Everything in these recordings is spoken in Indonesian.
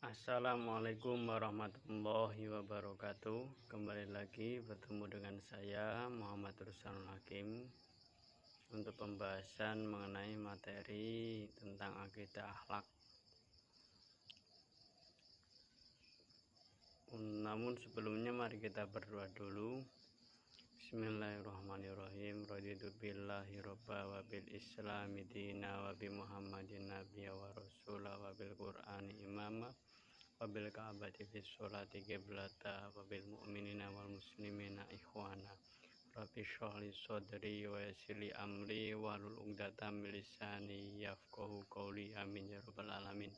Assalamualaikum warahmatullahi wabarakatuh. Kembali lagi bertemu dengan saya Muhammad Ruslanul Hakim untuk pembahasan mengenai materi tentang akidah akhlak. Namun sebelumnya mari kita berdoa dulu. Bismillahirrahmanirrahim. Raditu billahi robba wa bil islami dina wa bi muhammadin nabiyya wa rasulah wa bil qur'ani imama wabil ka'bati fi sholati qiblata wabil mu'minina wal muslimina ikhwana rabbi shrah li sadri wa yassir li amri wahlul 'uqdatam min lisani yafqahu qawli amin ya rabbal alamin.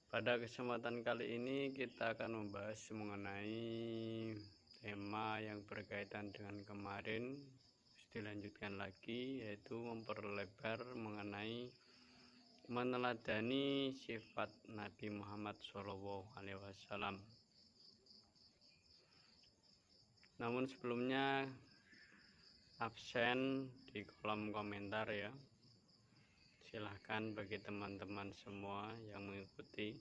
Pada kesempatan kali ini kita akan membahas mengenai tema yang berkaitan dengan kemarin, dilanjutkan lagi, yaitu memperlebar mengenai meneladani sifat Nabi Muhammad SAW. Namun sebelumnya absen di kolom komentar ya. Silahkan bagi teman-teman semua yang mengikuti.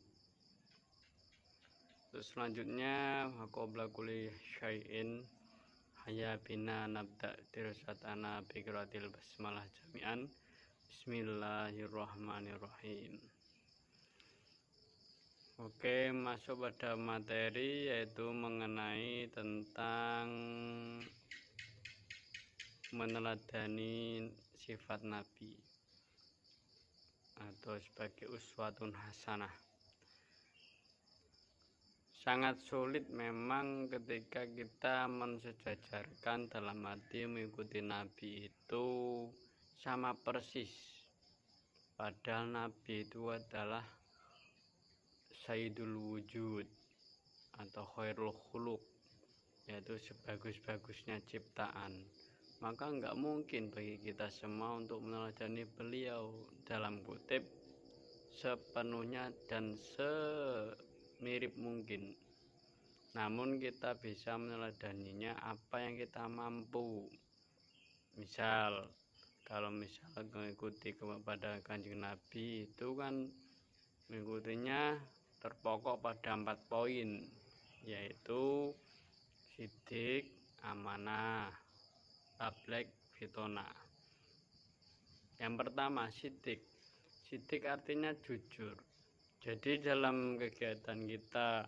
Terus selanjutnya qabla kulli syai'in hayya bina nabda dirasatana bi qiraatil basmalah jami'an. Bismillahirrahmanirrahim. Oke, masuk pada materi, yaitu mengenai tentang meneladani sifat Nabi atau sebagai uswatun hasanah. Sangat sulit memang ketika kita mensejajarkan dalam arti mengikuti Nabi itu sama persis, padahal Nabi itu adalah Sayyidul Wujud atau Khairul Khuluq, yaitu sebagus-bagusnya ciptaan. Maka enggak mungkin bagi kita semua untuk meneladani beliau dalam kutip sepenuhnya dan semirip mungkin. Namun kita bisa meneladaninya apa yang kita mampu. Misal, kalau misalnya mengikuti kepada Kanjeng Nabi itu kan mengikutinya terpokok pada 4 poin, yaitu sidik, amanah, tablek, fitona. Yang pertama sidik. Sidik artinya jujur. Jadi dalam kegiatan kita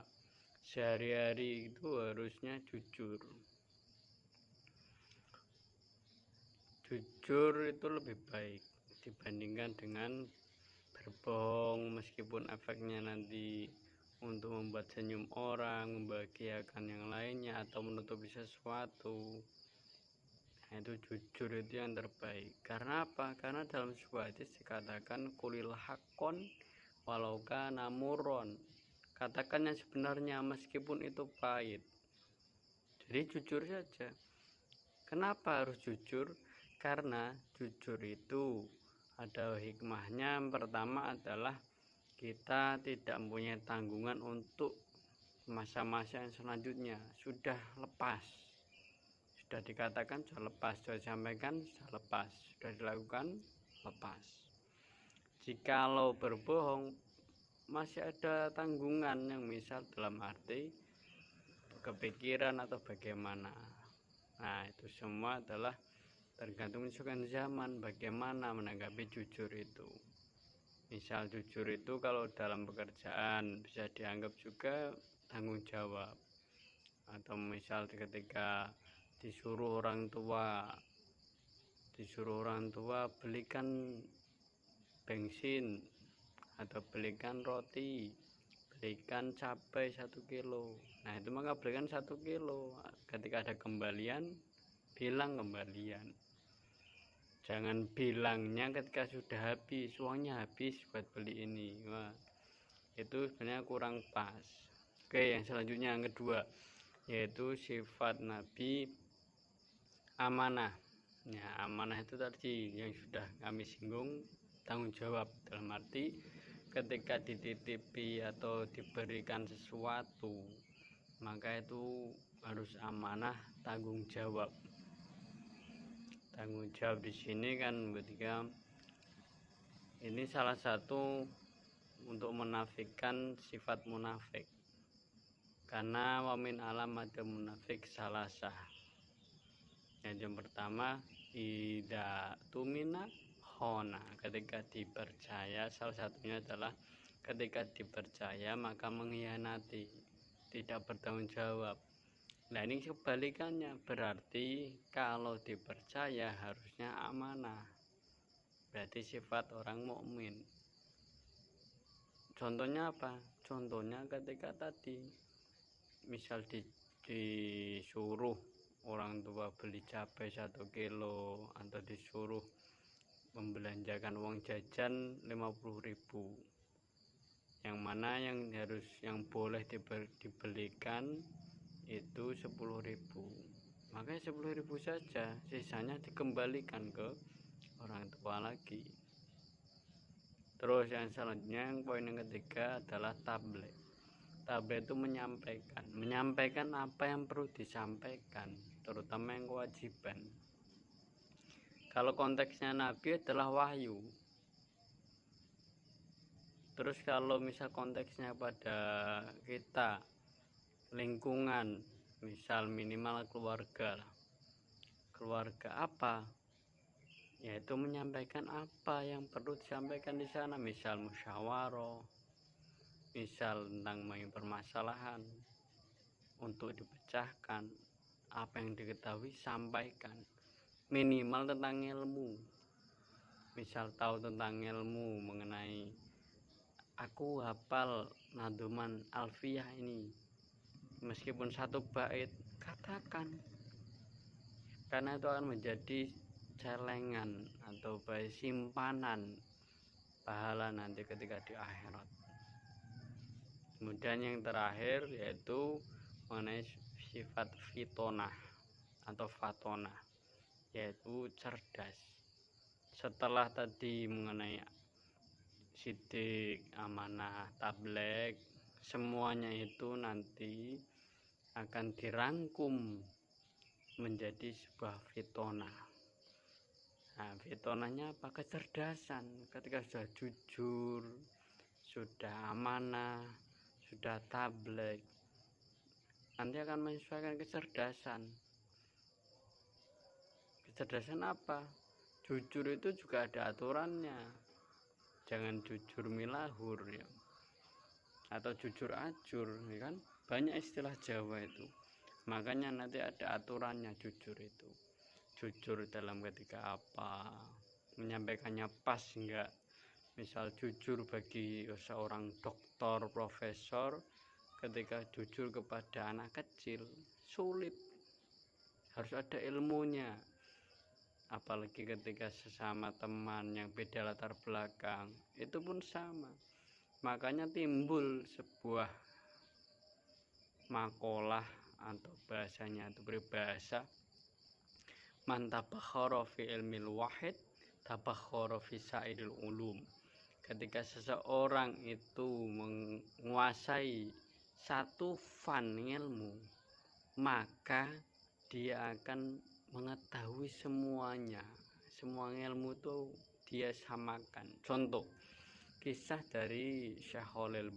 sehari-hari itu harusnya jujur. Jujur itu lebih baik dibandingkan dengan berbohong, meskipun efeknya nanti untuk membuat senyum orang, membahagiakan yang lainnya, atau menutupi sesuatu. Nah, itu jujur itu yang terbaik. Karena apa? Karena dalam sebuah hadis dikatakan kulil haqqon walau kana murron. Katakan yang sebenarnya meskipun itu pahit. Jadi jujur saja. Kenapa harus jujur? Karena jujur itu ada hikmahnya. Yang pertama adalah kita tidak mempunyai tanggungan untuk masa-masa yang selanjutnya. Sudah lepas, sudah dikatakan sudah lepas, sudah disampaikan sudah lepas, sudah dilakukan lepas. Jikalau berbohong masih ada tanggungan, yang misal dalam arti kepikiran atau bagaimana. Nah, itu semua adalah tergantung menyesuaikan zaman bagaimana menanggapi jujur itu. Misal jujur itu kalau dalam pekerjaan bisa dianggap juga tanggung jawab, atau misal ketika disuruh orang tua belikan bensin atau belikan roti, belikan cabai 1 kilo. Nah, itu maka belikan 1 kilo. Ketika ada kembalian, bilang kembalian. Jangan bilangnya ketika sudah habis, uangnya habis buat beli ini. Wah, itu sebenarnya kurang pas. Oke, yang selanjutnya yang kedua, yaitu sifat Nabi amanah. Ya, amanah itu tadi yang sudah kami singgung, tanggung jawab dalam arti ketika dititipi atau diberikan sesuatu, maka itu harus amanah, tanggung jawab. Tanggung jawab di sini kan ketika ini salah satu untuk menafikan sifat munafik, karena wamin alam ada munafik salasah. Yang pertama, ida tumina hona, ketika dipercaya, salah satunya adalah ketika dipercaya maka mengkhianati, tidak bertanggung jawab. Nah ini kebalikannya, berarti kalau dipercaya harusnya amanah, berarti sifat orang mukmin. Contohnya apa? Contohnya ketika tadi misal disuruh orang tua beli cabai 1 kilo atau disuruh membelanjakan uang jajan 50.000, yang mana yang boleh dibelikan itu 10.000, makanya 10.000 saja, sisanya dikembalikan ke orang tua lagi. Terus yang selanjutnya, yang poin yang ketiga adalah tabligh. Tabligh itu menyampaikan apa yang perlu disampaikan, terutama yang kewajiban. Kalau konteksnya Nabi adalah wahyu. Terus kalau misal konteksnya pada kita, lingkungan, misal minimal keluarga apa, yaitu menyampaikan apa yang perlu disampaikan di sana, misal musyawarah, misal tentang permasalahan untuk dipecahkan, apa yang diketahui sampaikan, minimal tentang ilmu. Misal tahu tentang ilmu mengenai, aku hafal naduman alfiyah ini, meskipun 1 bait, katakan, karena itu akan menjadi celengan atau simpanan pahala nanti ketika di akhirat. Kemudian yang terakhir yaitu mengenai sifat fitonah atau fatonah, yaitu cerdas. Setelah tadi mengenai sidik, amanah, tabligh, semuanya itu nanti akan dirangkum menjadi sebuah fitonah. Nah, fitonahnya apa? Kecerdasan. Ketika sudah jujur, sudah amanah, sudah tabligh, nanti akan menyesuaikan kecerdasan. Kecerdasan apa? Jujur itu juga ada aturannya. Jangan jujur milahur ya, atau jujur ajur, ya kan? Banyak istilah Jawa itu. Makanya nanti ada aturannya jujur itu. Jujur dalam ketika apa, menyampaikannya pas enggak. Misal jujur bagi seorang dokter, profesor, ketika jujur kepada anak kecil sulit, harus ada ilmunya. Apalagi ketika sesama teman yang beda latar belakang, itu pun sama. Makanya timbul sebuah makalah atau bahasanya itu berbahasa, man tabakhara fi ilmil wahid tabakhara fi sa'iril ulum. Ketika seseorang itu menguasai satu fan ilmu, maka dia akan mengetahui semuanya. Semua ilmu itu dia samakan. Contoh kisah dari Syekh Khalil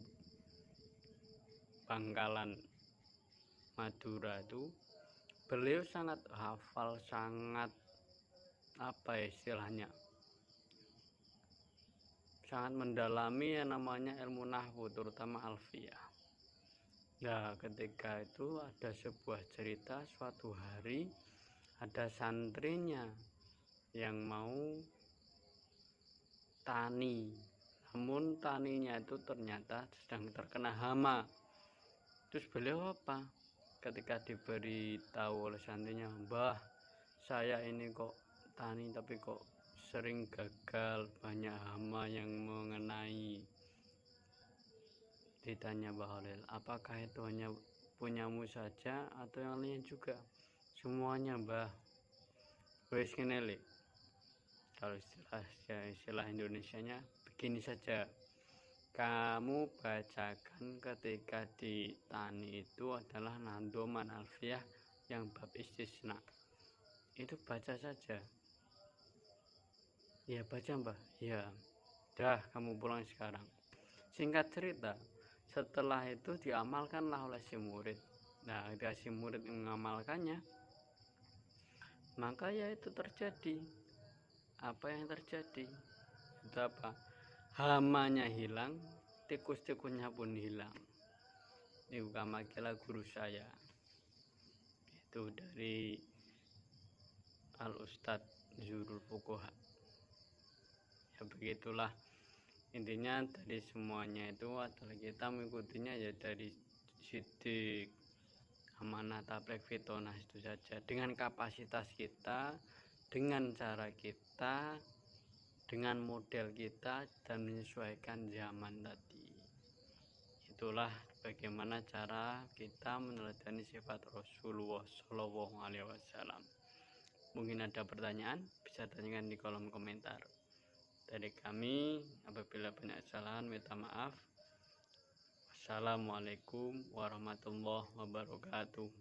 Bangkalan Madura itu, beliau sangat hafal, sangat istilahnya, sangat mendalami yang namanya ilmu nahwu, terutama alfiyah. Nah, ketika itu ada sebuah cerita, suatu hari ada santrinya yang mau tani, namun taninya itu ternyata sedang terkena hama. Terus beliau apa? Ketika diberi tahu oleh santrinya, "Mbah, saya ini kok tani tapi kok sering gagal, banyak hama yang mengenai." Ditanya Mbah Khalil, "Apakah itu hanya punyamu saja atau yang lain juga?" "Semuanya, Mbah." Wes ngene, kalau istilah Indonesianya begini saja, kamu bacakan ketika di tani itu adalah nadoman alfiyah yang bab istisna, itu baca saja. "Ya baca, Mbah." "Ya, dah kamu pulang sekarang." Singkat cerita, setelah itu diamalkanlah oleh si murid. Nah, ketika si murid mengamalkannya, maka ya itu terjadi. Apa yang terjadi? Itu apa? Hamanya hilang, tikus-tikusnya pun hilang. Ini Ukamakilah guru saya. Itu dari Al-Ustadz Zurul Fukoha. Ya begitulah. Intinya dari semuanya itu adalah kita mengikutinya ya dari sidik, amanah, tablek, fitonah itu saja. Dengan kapasitas kita, dengan cara kita, dengan model kita, dan menyesuaikan zaman tadi. Itulah bagaimana cara kita meneladani sifat Rasulullah Shallallahu Alaihi Wasallam. Mungkin ada pertanyaan, bisa tanyakan di kolom komentar. Dari kami, apabila banyak kesalahan, minta maaf. Wassalamualaikum warahmatullahi wabarakatuh.